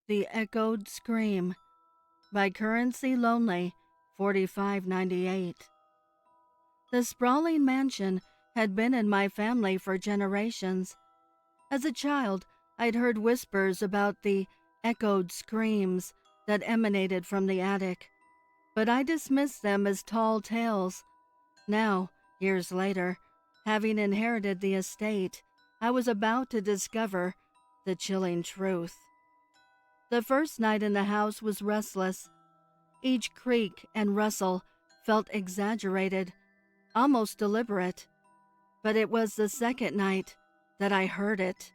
The Echoed Scream by Currency Lonely, 4598. The sprawling mansion had been in my family for generations. As a child, I'd heard whispers about the echoed screams that emanated from the attic, but I dismissed them as tall tales. Now, years later, having inherited the estate, I was about to discover the chilling truth. The first night in the house was restless. Each creak and rustle felt exaggerated, almost deliberate. But it was the second night that I heard it.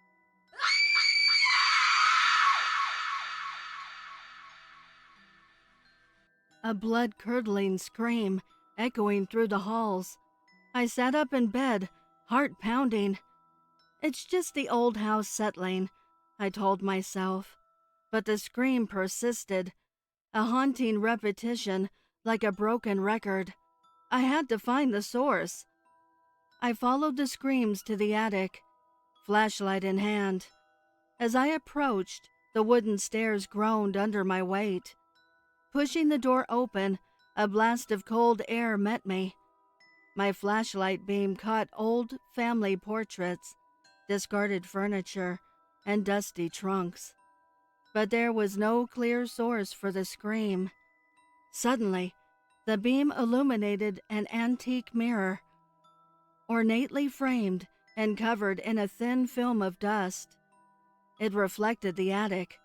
A blood-curdling scream echoing through the halls. I sat up in bed, heart pounding. It's just the old house settling, I told myself. But the scream persisted, a haunting repetition like a broken record. I had to find the source. I followed the screams to the attic, flashlight in hand. As I approached, the wooden stairs groaned under my weight. Pushing the door open, a blast of cold air met me. My flashlight beam caught old family portraits, discarded furniture, and dusty trunks. But there was no clear source for the scream. Suddenly, the beam illuminated an antique mirror, ornately framed and covered in a thin film of dust. It reflected the attic,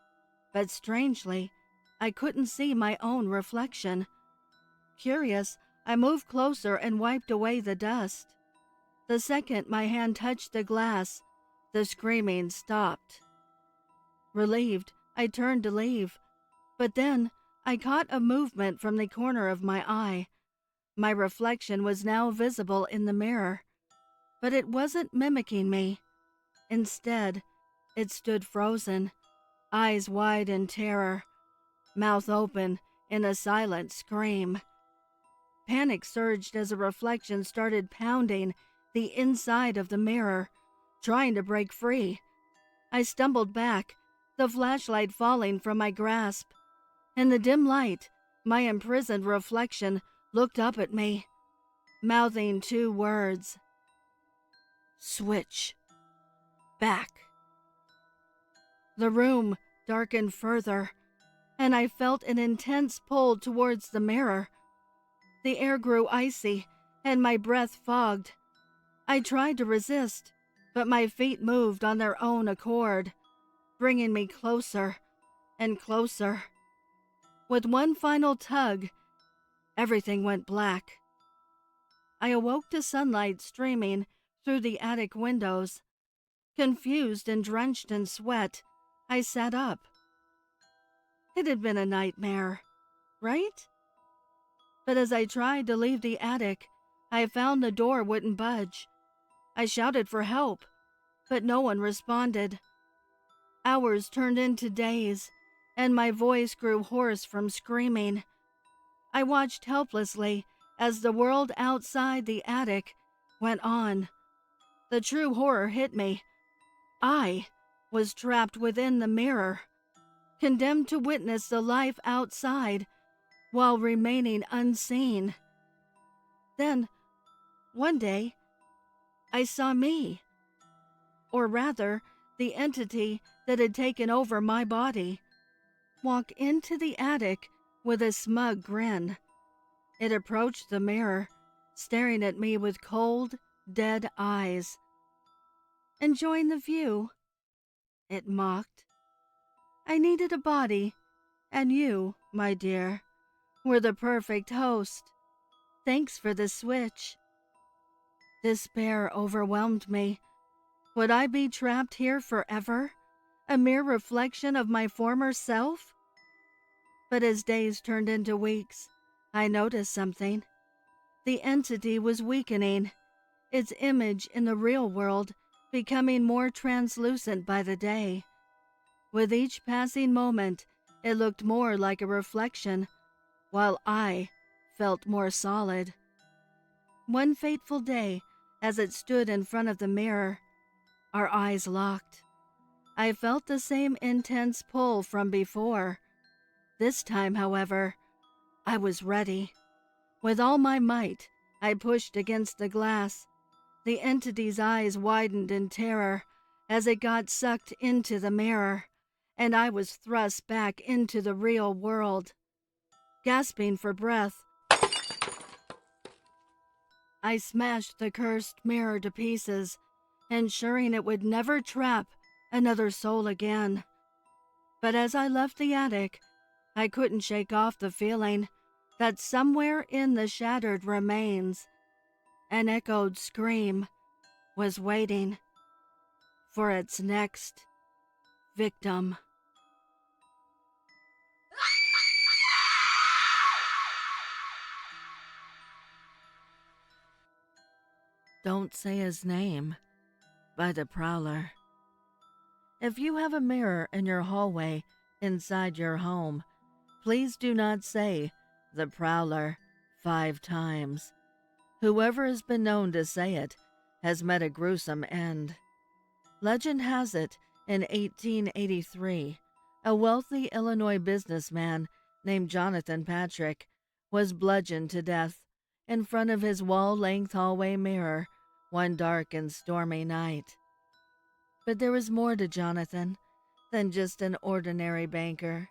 but strangely, I couldn't see my own reflection. Curious, I moved closer and wiped away the dust. The second my hand touched the glass, the screaming stopped. Relieved, I turned to leave, but then I caught a movement from the corner of my eye. My reflection was now visible in the mirror, but it wasn't mimicking me. Instead, it stood frozen, eyes wide in terror, mouth open in a silent scream. Panic surged as a reflection started pounding the inside of the mirror, trying to break free. I stumbled back, the flashlight falling from my grasp. In the dim light, my imprisoned reflection looked up at me, mouthing two words. Switch. Back. The room darkened further, and I felt an intense pull towards the mirror. The air grew icy, and my breath fogged. I tried to resist, but my feet moved on their own accord, bringing me closer and closer. With one final tug, everything went black. I awoke to sunlight streaming through the attic windows. Confused and drenched in sweat, I sat up. It had been a nightmare, right? But as I tried to leave the attic, I found the door wouldn't budge. I shouted for help, but no one responded. Hours turned into days, and my voice grew hoarse from screaming. I watched helplessly as the world outside the attic went on. The true horror hit me. I was trapped within the mirror, condemned to witness the life outside while remaining unseen. Then, one day, I saw me, or rather, the entity that had taken over my body, walk into the attic with a smug grin. It approached the mirror, staring at me with cold, dead eyes. Enjoying the view? It mocked. I needed a body, and you, my dear, were the perfect host. Thanks for the switch. Despair overwhelmed me. Would I be trapped here forever? A mere reflection of my former self? But as days turned into weeks, I noticed something. The entity was weakening, its image in the real world becoming more translucent by the day. With each passing moment, it looked more like a reflection, while I felt more solid. One fateful day, as it stood in front of the mirror, our eyes locked. I felt the same intense pull from before. This time, however, I was ready. With all my might, I pushed against the glass. The entity's eyes widened in terror as it got sucked into the mirror, and I was thrust back into the real world. Gasping for breath, I smashed the cursed mirror to pieces, ensuring it would never trap another soul again. But as I left the attic, I couldn't shake off the feeling that somewhere in the shattered remains, an echoed scream was waiting for its next victim. Don't Say His Name by the Prowler. If you have a mirror in your hallway inside your home, please do not say the Prowler 5 times. Whoever has been known to say it has met a gruesome end. Legend has it, in 1883, a wealthy Illinois businessman named Jonathan Patrick was bludgeoned to death in front of his wall-length hallway mirror one dark and stormy night. But there was more to Jonathan than just an ordinary banker.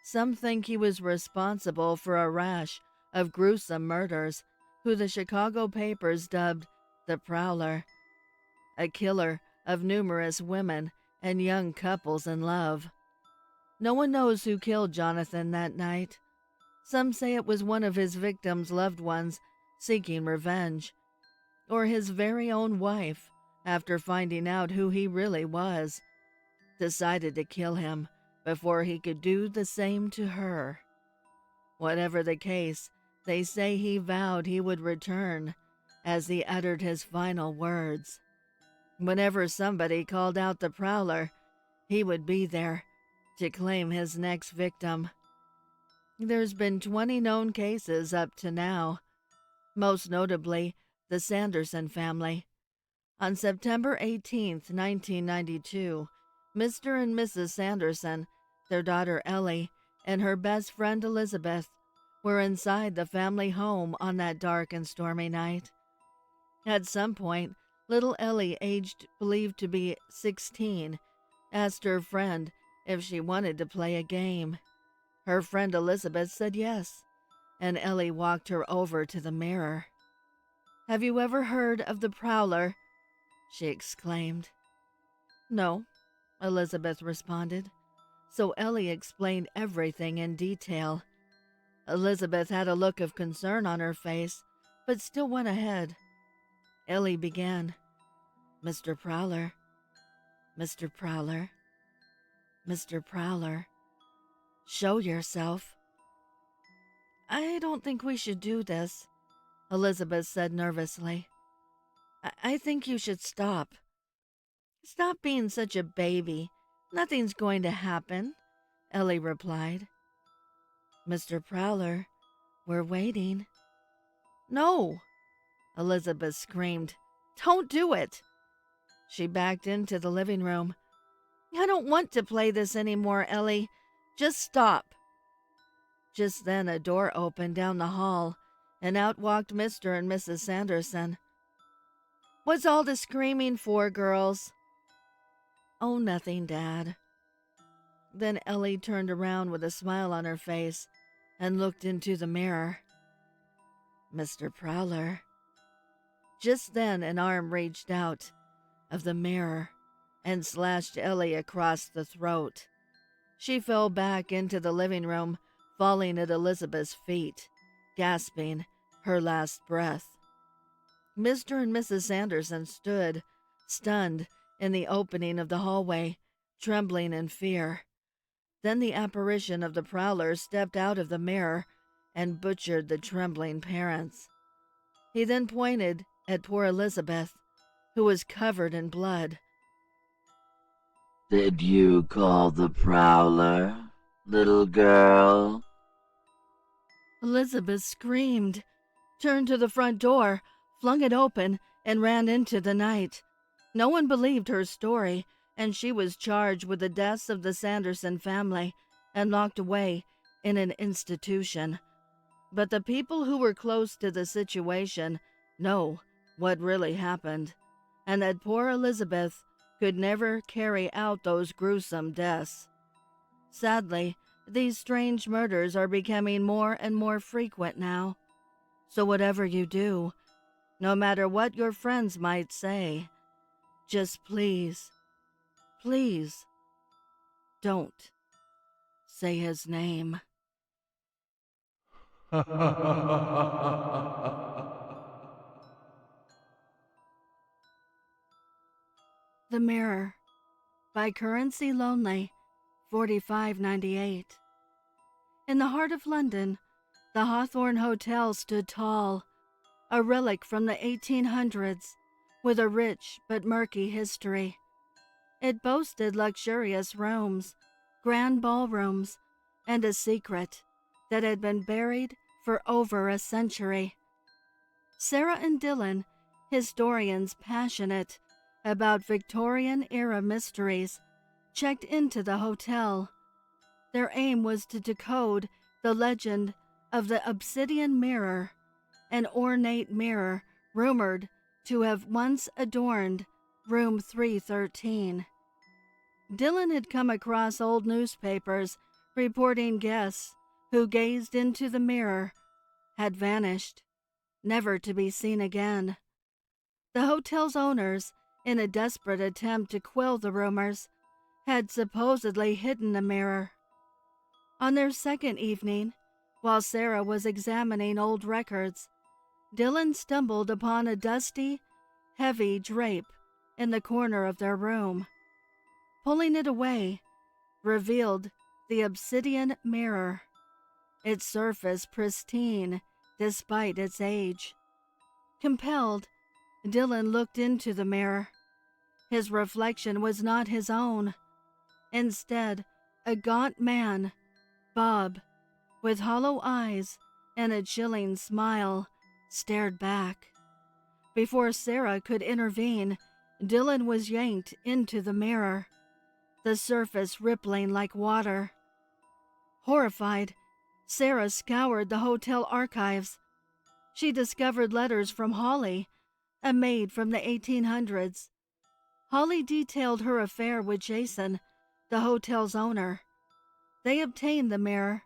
Some think he was responsible for a rash of gruesome murders who the Chicago papers dubbed the Prowler, a killer of numerous women and young couples in love. No one knows who killed Jonathan that night. Some say it was one of his victims' loved ones seeking revenge, or his very own wife, after finding out who he really was, decided to kill him before he could do the same to her. Whatever the case, they say he vowed he would return as he uttered his final words. Whenever somebody called out the Prowler, he would be there to claim his next victim. There's been 20 known cases up to now, most notably the Sanderson family. On September 18, 1992, Mr. and Mrs. Sanderson, their daughter Ellie, and her best friend Elizabeth were inside the family home on that dark and stormy night. At some point, little Ellie, aged believed to be 16, asked her friend if she wanted to play a game. Her friend Elizabeth said yes, and Ellie walked her over to the mirror. "Have you ever heard of the Prowler?" she exclaimed. "No," Elizabeth responded. So Ellie explained everything in detail. Elizabeth had a look of concern on her face, but still went ahead. Ellie began, "Mr. Prowler, Mr. Prowler, Mr. Prowler, show yourself." "I don't think we should do this," Elizabeth said nervously. I think you should stop." "Stop being such a baby. Nothing's going to happen," Ellie replied. "Mr. Prowler, we're waiting." "No!" Elizabeth screamed. "Don't do it!" She backed into the living room. "I don't want to play this anymore, Ellie. Just stop." Just then a door opened down the hall, and out walked Mr. and Mrs. Sanderson. "What's all the screaming for, girls?" "Oh, nothing, Dad." Then Ellie turned around with a smile on her face and looked into the mirror. "Mr. Prowler." Just then an arm reached out of the mirror and slashed Ellie across the throat. She fell back into the living room, falling at Elizabeth's feet, gasping her last breath. Mr. and Mrs. Sanderson stood, stunned, in the opening of the hallway, trembling in fear. Then the apparition of the Prowler stepped out of the mirror and butchered the trembling parents. He then pointed at poor Elizabeth, who was covered in blood. "Did you call the Prowler, little girl?" Elizabeth screamed, turned to the front door, flung it open, and ran into the night. No one believed her story, and she was charged with the deaths of the Sanderson family and locked away in an institution. But the people who were close to the situation know what really happened, and that poor Elizabeth could never carry out those gruesome deaths. Sadly, these strange murders are becoming more and more frequent now. So whatever you do, no matter what your friends might say, just please, please, don't say his name. The Mirror by Currency Lonely, 45.98. In the heart of London, the Hawthorne Hotel stood tall, a relic from the 1800s, with a rich but murky history. It boasted luxurious rooms, grand ballrooms, and a secret that had been buried for over a century. Sarah and Dylan, historians passionate about Victorian-era mysteries, checked into the hotel. Their aim was to decode the legend of the obsidian mirror, an ornate mirror rumored to have once adorned room 313. Dylan had come across old newspapers reporting guests who gazed into the mirror had vanished, never to be seen again. The hotel's owners, in a desperate attempt to quell the rumors, had supposedly hidden the mirror. On their second evening, while Sarah was examining old records, Dylan stumbled upon a dusty, heavy drape in the corner of their room. Pulling it away, revealed the obsidian mirror, its surface pristine despite its age. Compelled, Dylan looked into the mirror. His reflection was not his own. Instead, a gaunt man, Bob, with hollow eyes and a chilling smile, stared back. Before Sarah could intervene, Dylan was yanked into the mirror, the surface rippling like water. Horrified, Sarah scoured the hotel archives. She discovered letters from Holly, a maid from the 1800s. Holly detailed her affair with Jason, the hotel's owner. They obtained the mirror,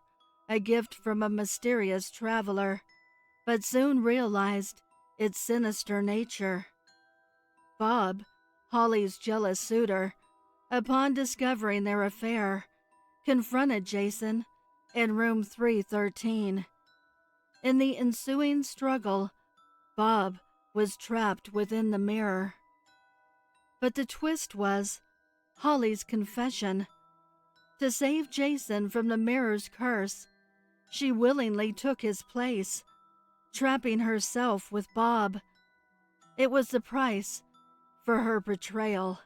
a gift from a mysterious traveler, but soon realized its sinister nature. Bob, Holly's jealous suitor, upon discovering their affair, confronted Jason in room 313. In the ensuing struggle, Bob was trapped within the mirror. But the twist was Holly's confession. To save Jason from the mirror's curse, she willingly took his place, trapping herself with Bob. It was the price for her betrayal.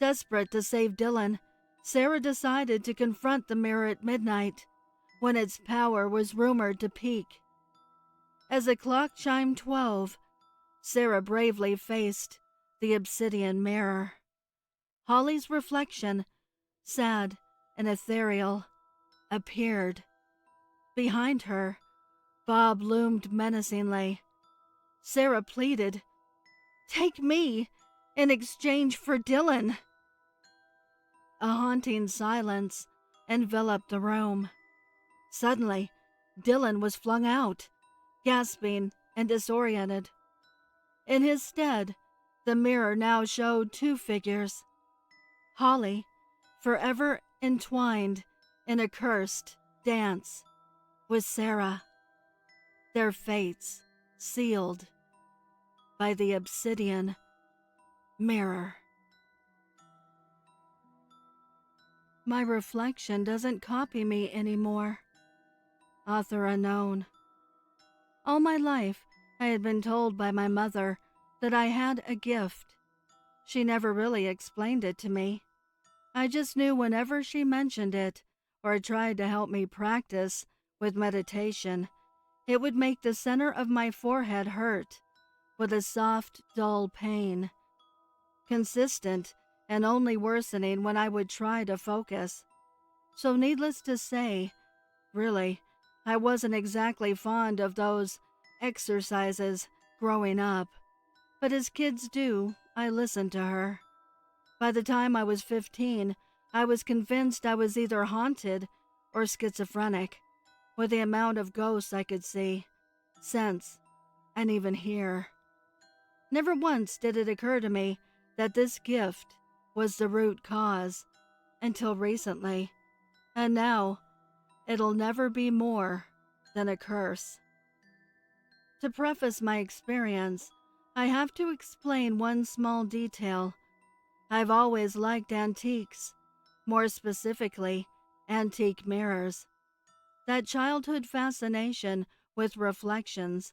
Desperate to save Dylan, Sarah decided to confront the mirror at midnight, when its power was rumored to peak. As the clock chimed 12, Sarah bravely faced the obsidian mirror. Holly's reflection, sad and ethereal, appeared. Behind her, Bob loomed menacingly. Sarah pleaded, "Take me in exchange for Dylan." A haunting silence enveloped the room. Suddenly, Dylan was flung out, gasping and disoriented. In his stead, the mirror now showed two figures. Holly, forever entwined in a cursed dance with Sarah, their fates sealed by the obsidian mirror. My reflection doesn't copy me anymore. Author unknown. All my life, I had been told by my mother that I had a gift. She never really explained it to me. I just knew whenever she mentioned it or tried to help me practice with meditation, it would make the center of my forehead hurt with a soft, dull pain, consistent and only worsening when I would try to focus. So needless to say, really, I wasn't exactly fond of those exercises growing up. But as kids do, I listened to her. By the time I was 15, I was convinced I was either haunted or schizophrenic, with the amount of ghosts I could see, sense, and even hear. Never once did it occur to me that this gift was the root cause, until recently, and now it'll never be more than a curse. To preface my experience, I have to explain one small detail. I've always liked antiques, more specifically, antique mirrors. That childhood fascination with reflections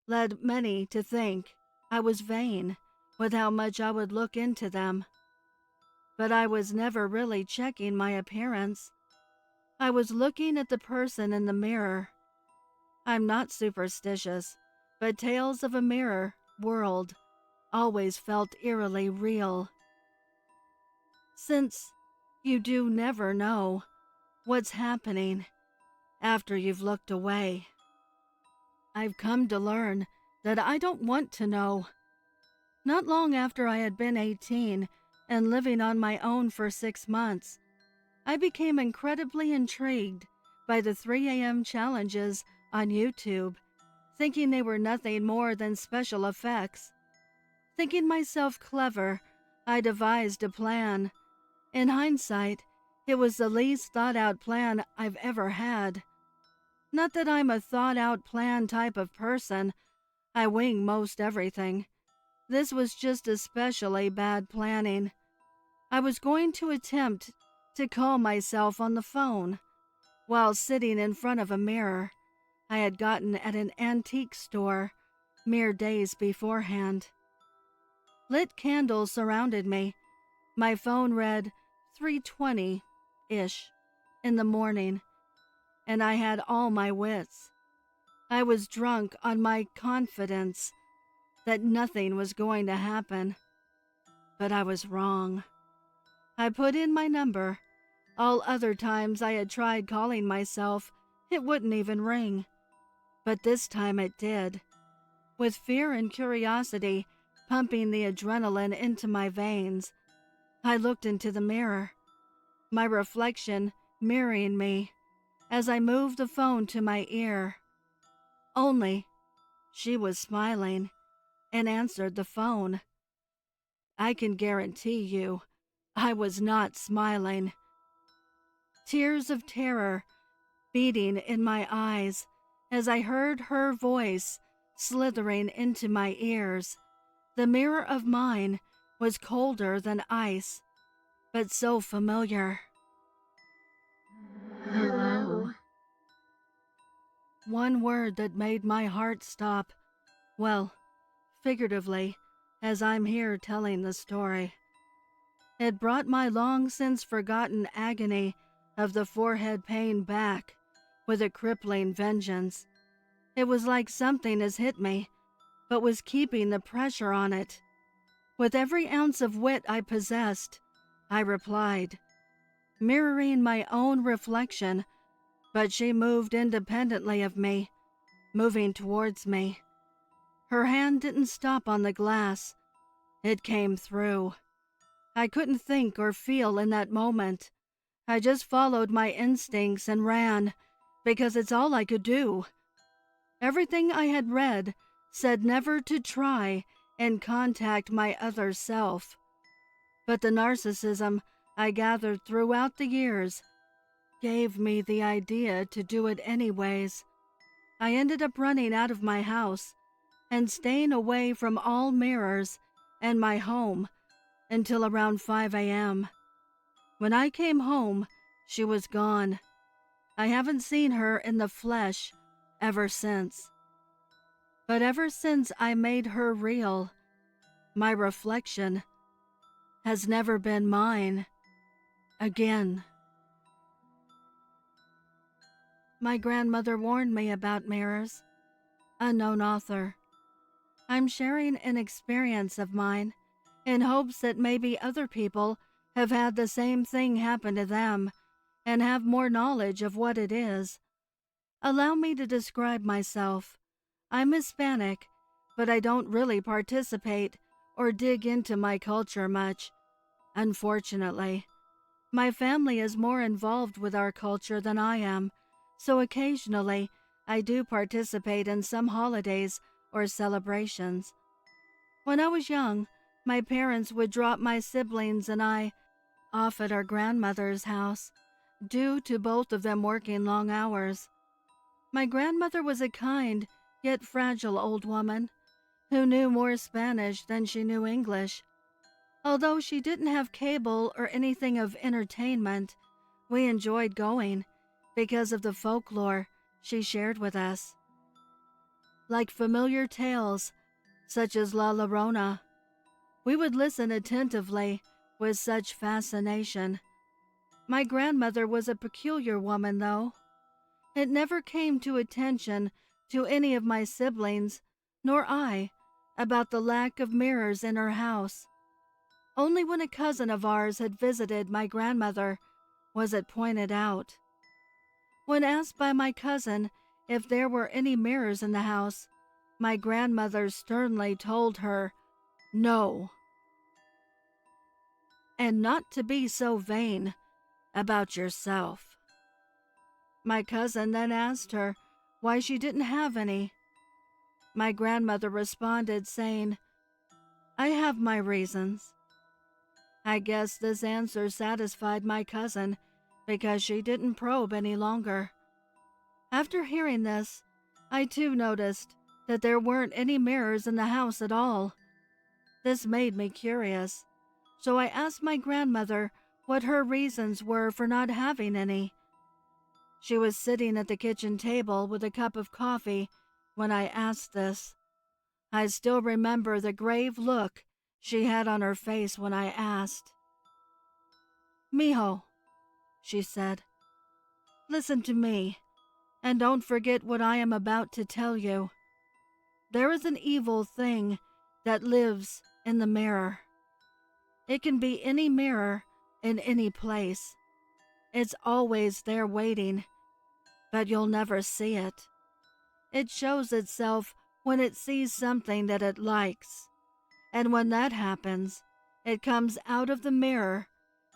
led many to think I was vain with how much I would look into them. But I was never really checking my appearance. I was looking at the person in the mirror. I'm not superstitious, but tales of a mirror world always felt eerily real. Since you do never know what's happening after you've looked away, I've come to learn that I don't want to know. Not long after I had been 18 and living on my own for 6 months, I became incredibly intrigued by the 3 a.m. challenges on YouTube, thinking they were nothing more than special effects. Thinking myself clever, I devised a plan. In hindsight, it was the least thought-out plan I've ever had. Not that I'm a thought-out plan type of person. I wing most everything. This was just especially bad planning. I was going to attempt to call myself on the phone while sitting in front of a mirror I had gotten at an antique store mere days beforehand. Lit candles surrounded me. My phone read 3:20-ish in the morning, and I had all my wits. I was drunk on my confidence that nothing was going to happen, but I was wrong. I put in my number. All other times I had tried calling myself, it wouldn't even ring. But this time it did. With fear and curiosity pumping the adrenaline into my veins, I looked into the mirror, my reflection mirroring me as I moved the phone to my ear. Only she was smiling and answered the phone. I can guarantee you, I was not smiling. Tears of terror beating in my eyes as I heard her voice slithering into my ears. The mirror of mine was colder than ice, but so familiar. Hello. One word that made my heart stop. Well, figuratively, as I'm here telling the story. It brought my long-since forgotten agony of the forehead pain back with a crippling vengeance. It was like something has hit me, but was keeping the pressure on it. With every ounce of wit I possessed, I replied, mirroring my own reflection, but she moved independently of me, moving towards me. Her hand didn't stop on the glass. It came through. I couldn't think or feel in that moment. I just followed my instincts and ran, because it's all I could do. Everything I had read said never to try and contact my other self. But the narcissism I gathered throughout the years gave me the idea to do it anyways. I ended up running out of my house and staying away from all mirrors and my home until around 5 a.m. When I came home, she was gone. I haven't seen her in the flesh ever since. But ever since I made her real, my reflection has never been mine again. My grandmother warned me about mirrors. Unknown author. I'm sharing an experience of mine in hopes that maybe other people have had the same thing happen to them and have more knowledge of what it is. Allow me to describe myself. I'm Hispanic, but I don't really participate or dig into my culture much. Unfortunately, my family is more involved with our culture than I am, so occasionally I do participate in some holidays or celebrations. When I was young, my parents would drop my siblings and I off at our grandmother's house, due to both of them working long hours. My grandmother was a kind, yet fragile old woman who knew more Spanish than she knew English. Although she didn't have cable or anything of entertainment, we enjoyed going because of the folklore she shared with us. Like familiar tales, such as La Llorona, we would listen attentively with such fascination. My grandmother was a peculiar woman, though. It never came to attention to any of my siblings, nor I, about the lack of mirrors in her house. Only when a cousin of ours had visited my grandmother was it pointed out. When asked by my cousin if there were any mirrors in the house, my grandmother sternly told her, no, and not to be so vain about yourself. My cousin then asked her why she didn't have any. My grandmother responded saying, I have my reasons. I guess this answer satisfied my cousin because she didn't probe any longer. After hearing this, I too noticed that there weren't any mirrors in the house at all. This made me curious, so I asked my grandmother what her reasons were for not having any. She was sitting at the kitchen table with a cup of coffee when I asked this. I still remember the grave look she had on her face when I asked. Mijo, she said, listen to me, and don't forget what I am about to tell you. There is an evil thing that lives in the mirror. It can be any mirror in any place. It's always there waiting, but you'll never see it. It shows itself when it sees something that it likes, and when that happens, it comes out of the mirror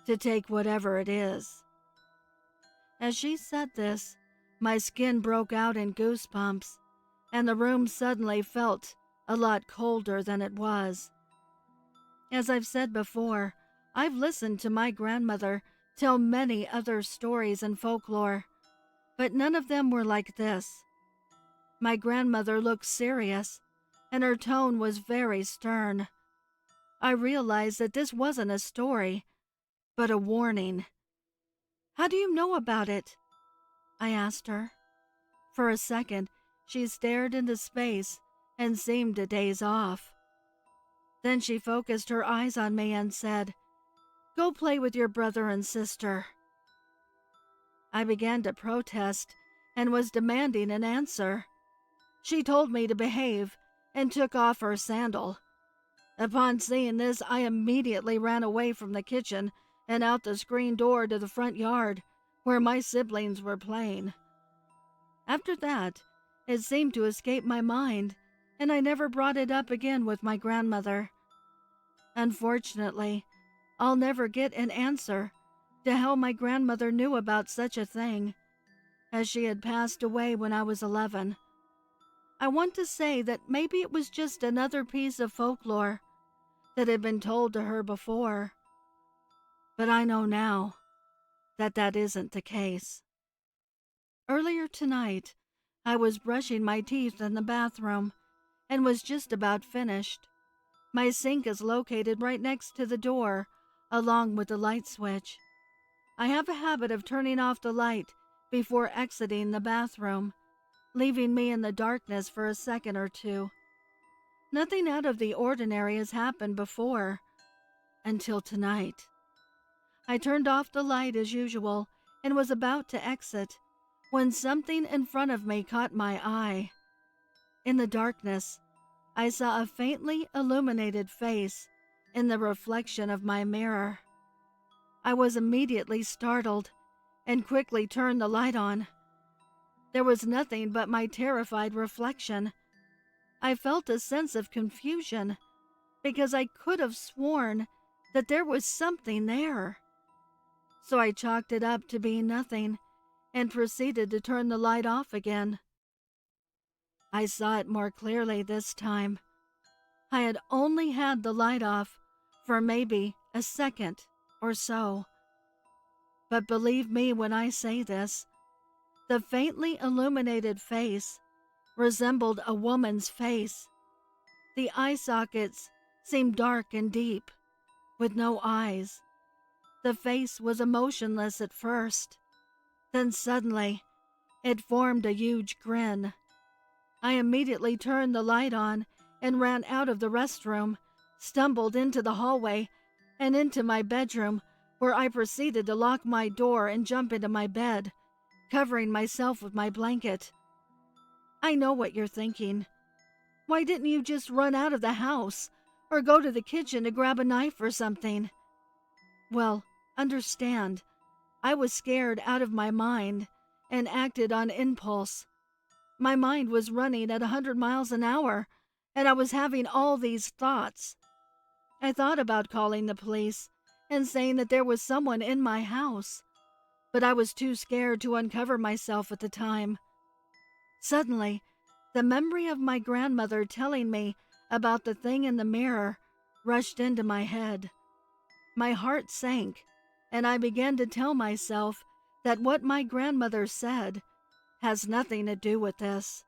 to take whatever it is. As she said this, my skin broke out in goosebumps, and the room suddenly felt a lot colder than it was. As I've said before, I've listened to my grandmother tell many other stories and folklore, but none of them were like this. My grandmother looked serious, and her tone was very stern. I realized that this wasn't a story, but a warning. How do you know about it? I asked her. For a second, she stared into space and seemed to daze off. Then she focused her eyes on me and said, Go play with your brother and sister. I began to protest and was demanding an answer. She told me to behave and took off her sandal. Upon seeing this, I immediately ran away from the kitchen and out the screen door to the front yard, where my siblings were playing. After that, it seemed to escape my mind, and I never brought it up again with my grandmother. Unfortunately, I'll never get an answer to how my grandmother knew about such a thing, as she had passed away when I was 11. I want to say that maybe it was just another piece of folklore that had been told to her before. But I know now that that isn't the case. Earlier tonight, I was brushing my teeth in the bathroom and was just about finished. My sink is located right next to the door, along with the light switch. I have a habit of turning off the light before exiting the bathroom, leaving me in the darkness for a second or two. Nothing out of the ordinary has happened before, until tonight. I turned off the light as usual and was about to exit when something in front of me caught my eye. In the darkness, I saw a faintly illuminated face in the reflection of my mirror. I was immediately startled and quickly turned the light on. There was nothing but my terrified reflection. I felt a sense of confusion because I could have sworn that there was something there. So I chalked it up to being nothing and proceeded to turn the light off again. I saw it more clearly this time. I had only had the light off for maybe a second or so. But believe me when I say this, the faintly illuminated face resembled a woman's face. The eye sockets seemed dark and deep, with no eyes. The face was emotionless at first. Then suddenly, it formed a huge grin. I immediately turned the light on and ran out of the restroom, stumbled into the hallway, and into my bedroom, where I proceeded to lock my door and jump into my bed, covering myself with my blanket. I know what you're thinking. Why didn't you just run out of the house or go to the kitchen to grab a knife or something? Well, understand, I was scared out of my mind and acted on impulse. My mind was running at 100 miles an hour, and I was having all these thoughts. I thought about calling the police and saying that there was someone in my house, but I was too scared to uncover myself at the time. Suddenly, the memory of my grandmother telling me about the thing in the mirror rushed into my head. My heart sank, and I began to tell myself that what my grandmother said has nothing to do with this.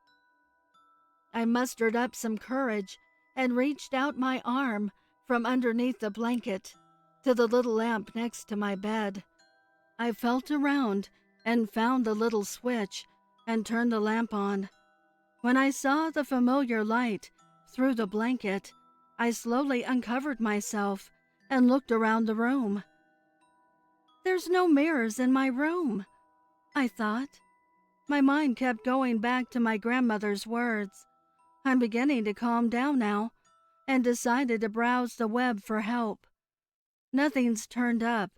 I mustered up some courage and reached out my arm from underneath the blanket to the little lamp next to my bed. I felt around and found the little switch and turned the lamp on. When I saw the familiar light through the blanket, I slowly uncovered myself and looked around the room. There's no mirrors in my room, I thought. My mind kept going back to my grandmother's words. I'm beginning to calm down now and decided to browse the web for help. Nothing's turned up,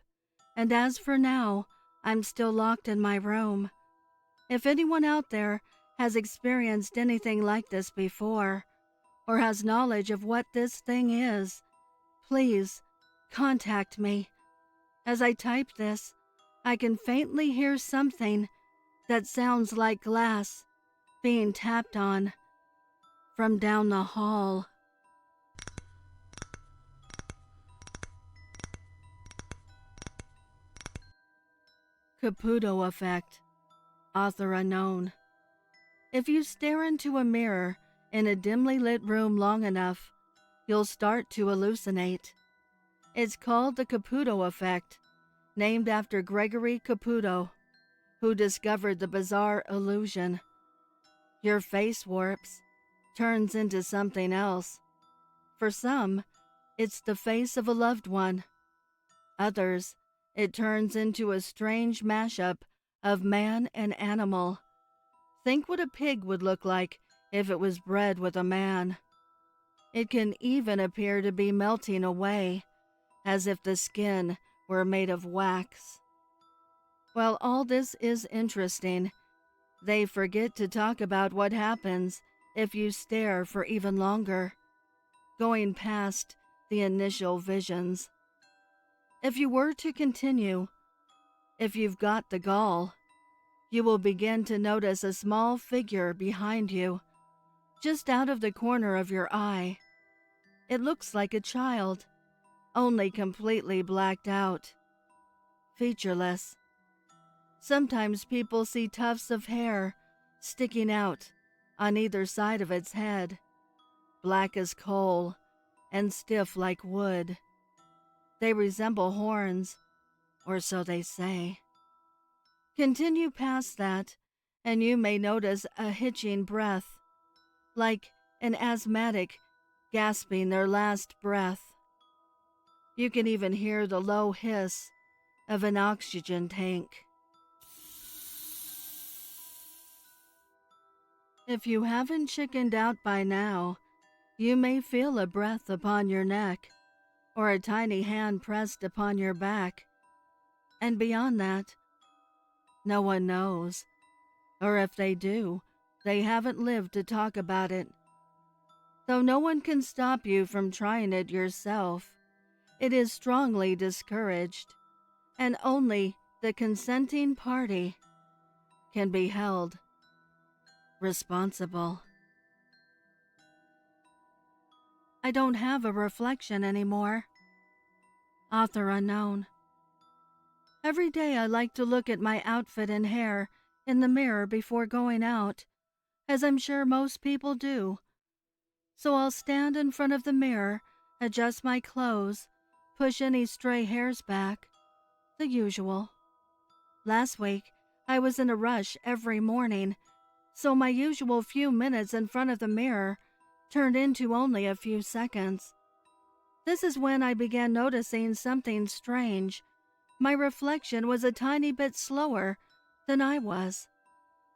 and as for now, I'm still locked in my room. If anyone out there has experienced anything like this before, or has knowledge of what this thing is, please contact me. As I type this, I can faintly hear something that sounds like glass being tapped on from down the hall. Caputo Effect, author unknown. If you stare into a mirror in a dimly lit room long enough, you'll start to hallucinate. It's called the Caputo Effect, named after Gregory Caputo, who discovered the bizarre illusion. Your face warps, turns into something else. For some, it's the face of a loved one. Others, it turns into a strange mashup of man and animal. Think what a pig would look like if it was bred with a man. It can even appear to be melting away, as if the skin were made of wax. While all this is interesting, they forget to talk about what happens if you stare for even longer, going past the initial visions. If you were to continue, if you've got the gall, you will begin to notice a small figure behind you, just out of the corner of your eye. It looks like a child, only completely blacked out, featureless. Sometimes people see tufts of hair sticking out on either side of its head, black as coal and stiff like wood. They resemble horns, or so they say. Continue past that, and you may notice a hitching breath, like an asthmatic gasping their last breath. You can even hear the low hiss of an oxygen tank. If you haven't chickened out by now, you may feel a breath upon your neck, or a tiny hand pressed upon your back. And beyond that, no one knows. Or if they do, they haven't lived to talk about it. Though no one can stop you from trying it yourself, it is strongly discouraged, and only the consenting party can be held responsible. I don't have a reflection anymore. Author unknown. Every day I like to look at my outfit and hair in the mirror before going out, as I'm sure most people do. So I'll stand in front of the mirror, adjust my clothes, push any stray hairs back. The usual. Last week, I was in a rush every morning, so my usual few minutes in front of the mirror turned into only a few seconds. This is when I began noticing something strange. My reflection was a tiny bit slower than I was.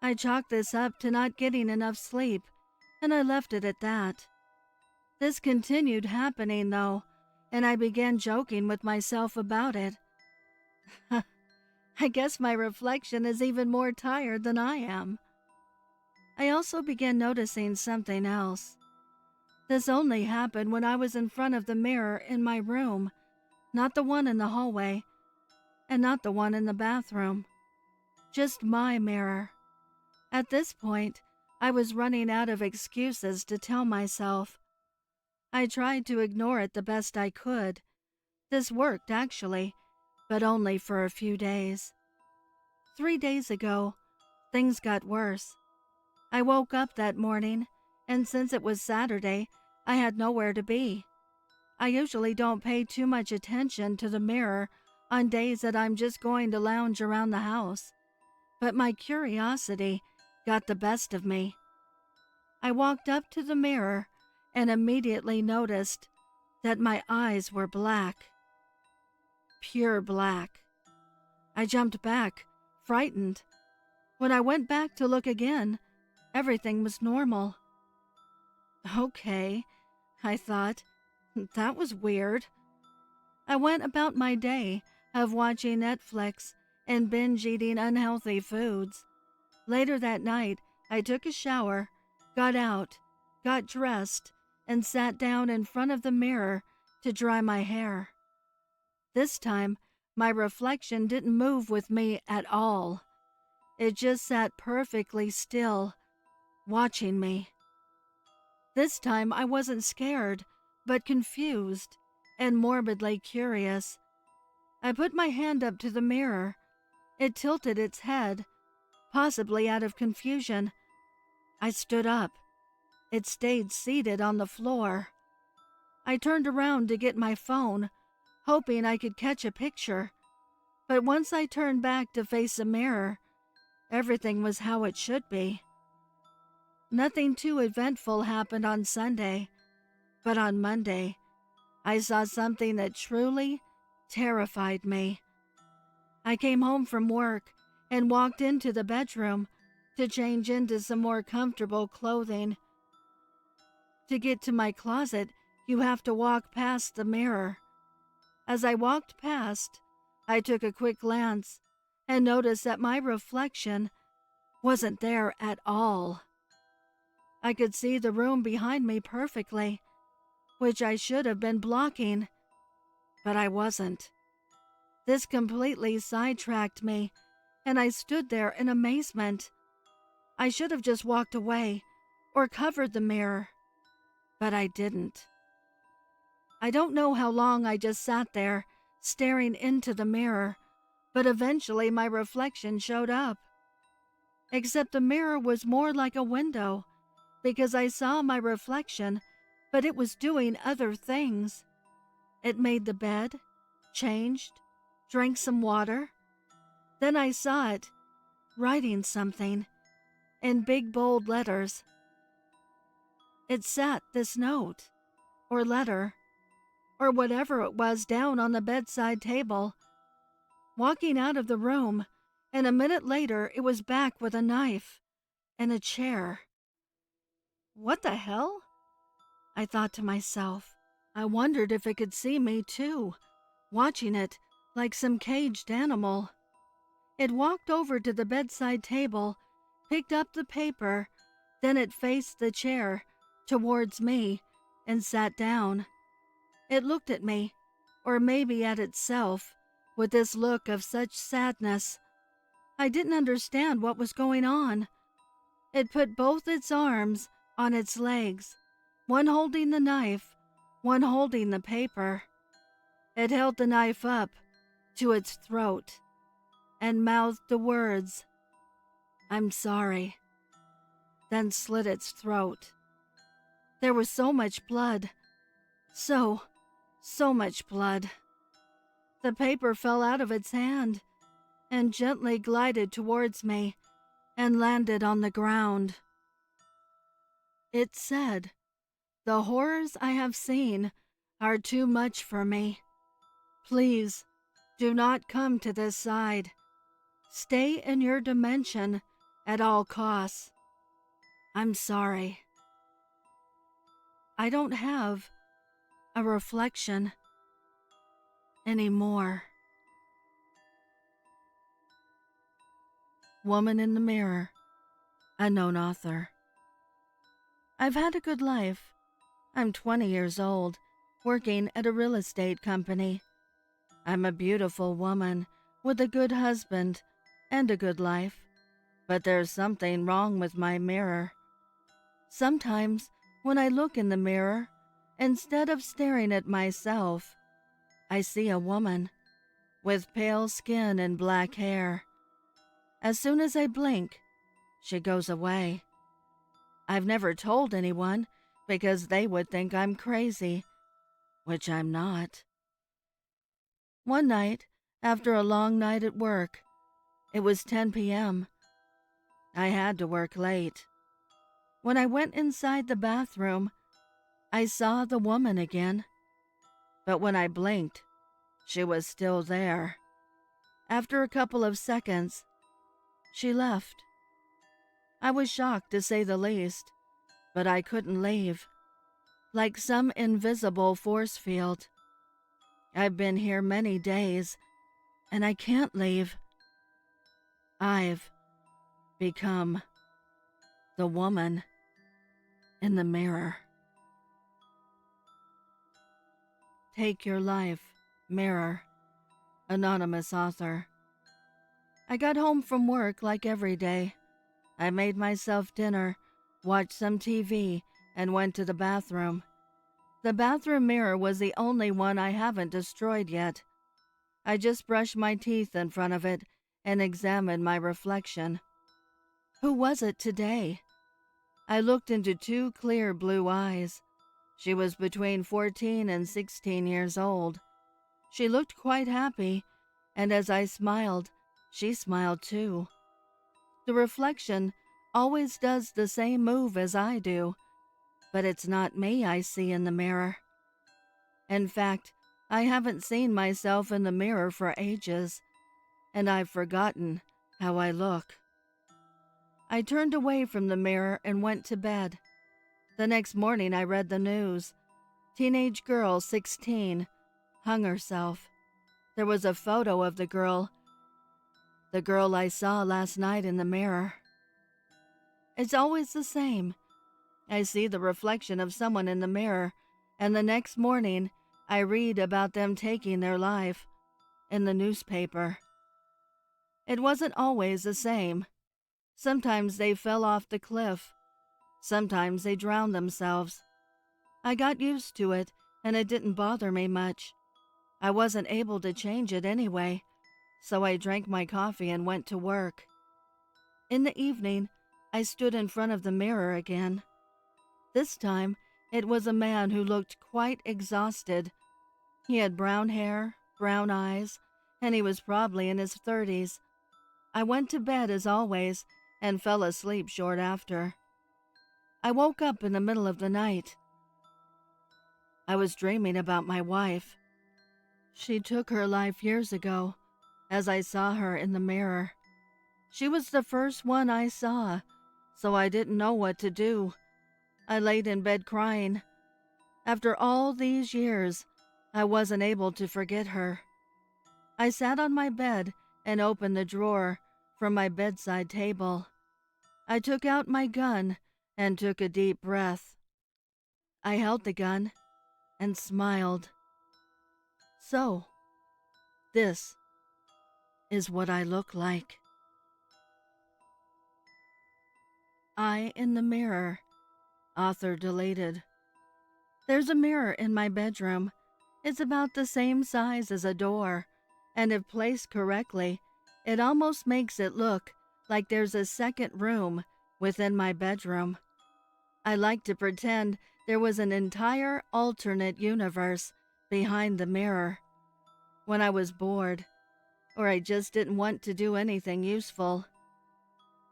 I chalked this up to not getting enough sleep, and I left it at that. This continued happening, though, and I began joking with myself about it. I guess my reflection is even more tired than I am. I also began noticing something else. This only happened when I was in front of the mirror in my room, not the one in the hallway, and not the one in the bathroom. Just my mirror. At this point, I was running out of excuses to tell myself. I tried to ignore it the best I could. This worked, actually, but only for a few days. 3 days ago, things got worse. I woke up that morning, and since it was Saturday, I had nowhere to be. I usually don't pay too much attention to the mirror on days that I'm just going to lounge around the house, but my curiosity got the best of me. I walked up to the mirror and immediately noticed that my eyes were black. Pure black. I jumped back, frightened. When I went back to look again, everything was normal. Okay, I thought, that was weird. I went about my day of watching Netflix and binge eating unhealthy foods. Later that night, I took a shower, got out, got dressed, and sat down in front of the mirror to dry my hair. This time, my reflection didn't move with me at all. It just sat perfectly still, watching me. This time I wasn't scared, but confused and morbidly curious. I put my hand up to the mirror. It tilted its head, possibly out of confusion. I stood up. It stayed seated on the floor. I turned around to get my phone, hoping I could catch a picture. But once I turned back to face the mirror, everything was how it should be. Nothing too eventful happened on Sunday, but on Monday, I saw something that truly terrified me. I came home from work and walked into the bedroom to change into some more comfortable clothing. To get to my closet, you have to walk past the mirror. As I walked past, I took a quick glance and noticed that my reflection wasn't there at all. I could see the room behind me perfectly, which I should have been blocking, but I wasn't. This completely sidetracked me, and I stood there in amazement. I should have just walked away or covered the mirror, but I didn't. I don't know how long I just sat there, staring into the mirror, but eventually my reflection showed up. Except the mirror was more like a window, because I saw my reflection, but it was doing other things. It made the bed, changed, drank some water. Then I saw it, writing something, in big bold letters. It sat this note, or letter, or whatever it was down on the bedside table. Walking out of the room, and a minute later it was back with a knife and a chair. What the hell? I thought to myself. I wondered if it could see me too, watching it like some caged animal. It walked over to the bedside table, picked up the paper, then it faced the chair towards me and sat down. It looked at me, or maybe at itself, with this look of such sadness. I didn't understand what was going on. It put both its arms on its legs, one holding the knife, one holding the paper. It held the knife up to its throat and mouthed the words, "I'm sorry," then slit its throat. There was so much blood. So much blood. The paper fell out of its hand and gently glided towards me and landed on the ground. It said, "The horrors I have seen are too much for me. Please, do not come to this side. Stay in your dimension at all costs. I'm sorry." I don't have a reflection anymore. Woman in the Mirror, unknown author. I've had a good life. I'm 20 years old, working at a real estate company. I'm a beautiful woman with a good husband and a good life, but there's something wrong with my mirror. Sometimes when I look in the mirror, instead of staring at myself, I see a woman with pale skin and black hair. As soon as I blink, she goes away. I've never told anyone because they would think I'm crazy, which I'm not. One night, after a long night at work, it was 10 p.m. I had to work late. When I went inside the bathroom, I saw the woman again. But when I blinked, she was still there. After a couple of seconds, she left. I was shocked, to say the least, but I couldn't leave. Like some invisible force field. I've been here many days, and I can't leave. I've become the woman in the mirror. Take your life, mirror. Anonymous author. I got home from work like every day. I made myself dinner, watched some TV, and went to the bathroom. The bathroom mirror was the only one I haven't destroyed yet. I just brushed my teeth in front of it and examined my reflection. Who was it today? I looked into two clear blue eyes. She was between 14 and 16 years old. She looked quite happy, and as I smiled, she smiled too. The reflection always does the same move as I do, but it's not me I see in the mirror. In fact, I haven't seen myself in the mirror for ages, and I've forgotten how I look. I turned away from the mirror and went to bed. The next morning I read the news. Teenage girl 16 hung herself. There was a photo of the girl I saw last night in the mirror. It's always the same. I see the reflection of someone in the mirror, and the next morning I read about them taking their life in the newspaper. It wasn't always the same. Sometimes they fell off the cliff. Sometimes they drowned themselves. I got used to it, and it didn't bother me much. I wasn't able to change it anyway, so I drank my coffee and went to work. In the evening, I stood in front of the mirror again. This time, it was a man who looked quite exhausted. He had brown hair, brown eyes, and he was probably in his 30s. I went to bed as always and fell asleep short after. I woke up in the middle of the night. I was dreaming about my wife. She took her life years ago, as I saw her in the mirror. She was the first one I saw, so I didn't know what to do. I laid in bed crying. After all these years, I wasn't able to forget her. I sat on my bed and opened the drawer from my bedside table. I took out my gun and took a deep breath. I held the gun and smiled. So, this is what I look like. I in the mirror. Author deleted. There's a mirror in my bedroom. It's about the same size as a door, and if placed correctly, it almost makes it look like there's a second room within my bedroom. I like to pretend there was an entire alternate universe behind the mirror. When I was bored, or I just didn't want to do anything useful.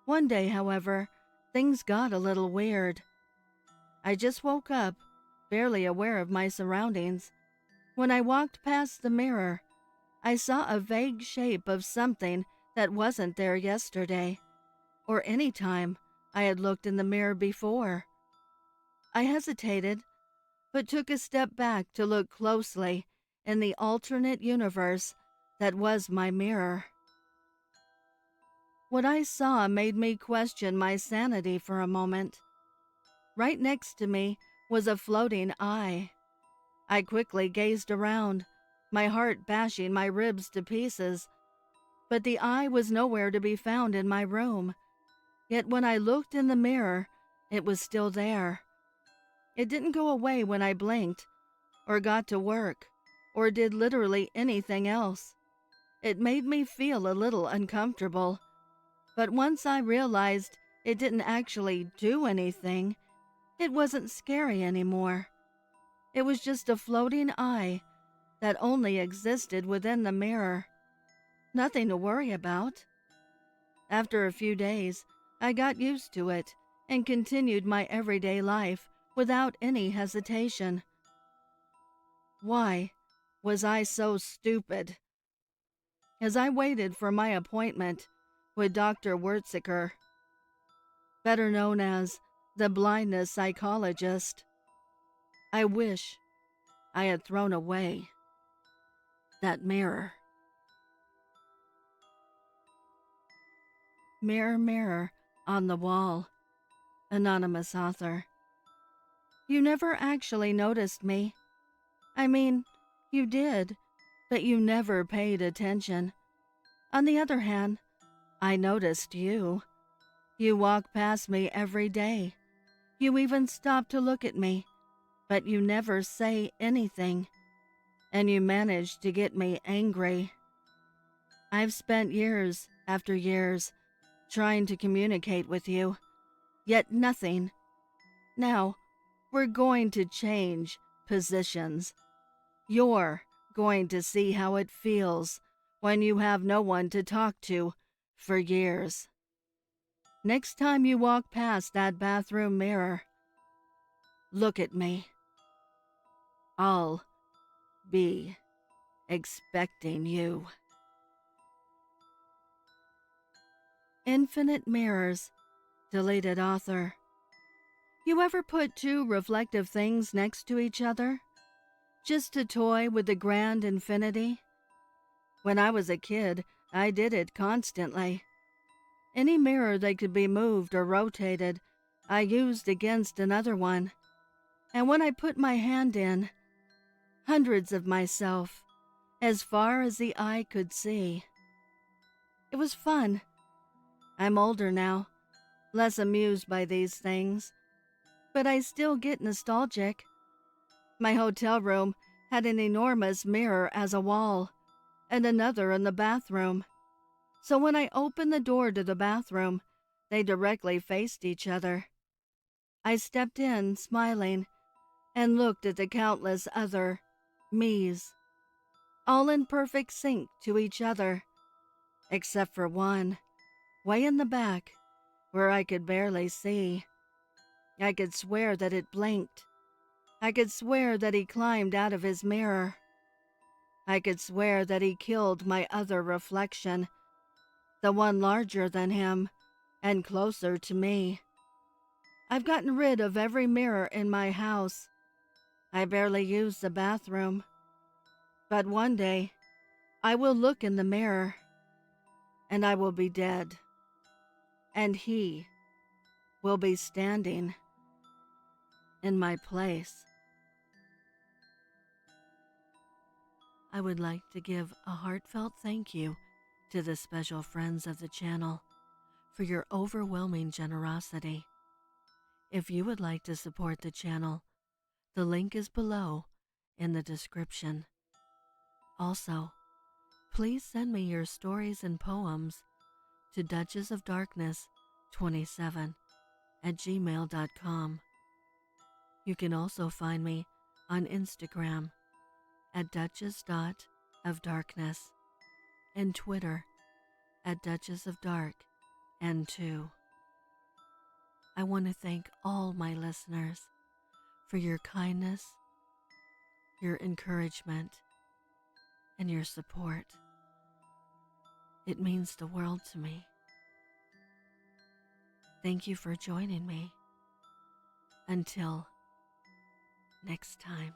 One day, however, things got a little weird. I just woke up, barely aware of my surroundings. When I walked past the mirror, I saw a vague shape of something that wasn't there yesterday, or any time I had looked in the mirror before. I hesitated, but took a step back to look closely in the alternate universe that was my mirror. What I saw made me question my sanity for a moment. Right next to me was a floating eye. I quickly gazed around, my heart bashing my ribs to pieces. But the eye was nowhere to be found in my room. Yet when I looked in the mirror, it was still there. It didn't go away when I blinked, or got to work, or did literally anything else. It made me feel a little uncomfortable. But once I realized it didn't actually do anything, it wasn't scary anymore. It was just a floating eye that only existed within the mirror. Nothing to worry about. After a few days, I got used to it and continued my everyday life without any hesitation. Why was I so stupid? As I waited for my appointment with Dr. Wurtziker, better known as the blindness psychologist, I wish I had thrown away that mirror. Mirror, mirror on the wall. Anonymous author. You never actually noticed me. I mean, you did, but you never paid attention. On the other hand, I noticed you. You walk past me every day. You even stop to look at me, but you never say anything. And you manage to get me angry. I've spent years after years trying to communicate with you, yet nothing. Now, we're going to change positions. You're going to see how it feels when you have no one to talk to for years. Next time you walk past that bathroom mirror, look at me. I'll be expecting you. Infinite Mirrors, deleted author. You ever put two reflective things next to each other? Just to toy with the grand infinity? When I was a kid, I did it constantly. Any mirror that could be moved or rotated, I used against another one. And when I put my hand in, hundreds of myself, as far as the eye could see. It was fun. I'm older now, less amused by these things, but I still get nostalgic. My hotel room had an enormous mirror as a wall, and another in the bathroom. So when I opened the door to the bathroom, they directly faced each other. I stepped in, smiling, and looked at the countless other me's, all in perfect sync to each other, except for one, way in the back, where I could barely see. I could swear that it blinked. I could swear that he climbed out of his mirror. I could swear that he killed my other reflection, the one larger than him and closer to me. I've gotten rid of every mirror in my house. I barely use the bathroom. But one day, I will look in the mirror, and I will be dead. And he will be standing in my place. I would like to give a heartfelt thank you to the special friends of the channel for your overwhelming generosity. If you would like to support the channel, the link is below in the description. Also, please send me your stories and poems to duchessofdarkness27@gmail.com. You can also find me on Instagram at duchess.ofdarkness and Twitter at duchessofdarkn2. I want to thank all my listeners for your kindness, your encouragement, and your support. It means the world to me. Thank you for joining me. Until next time.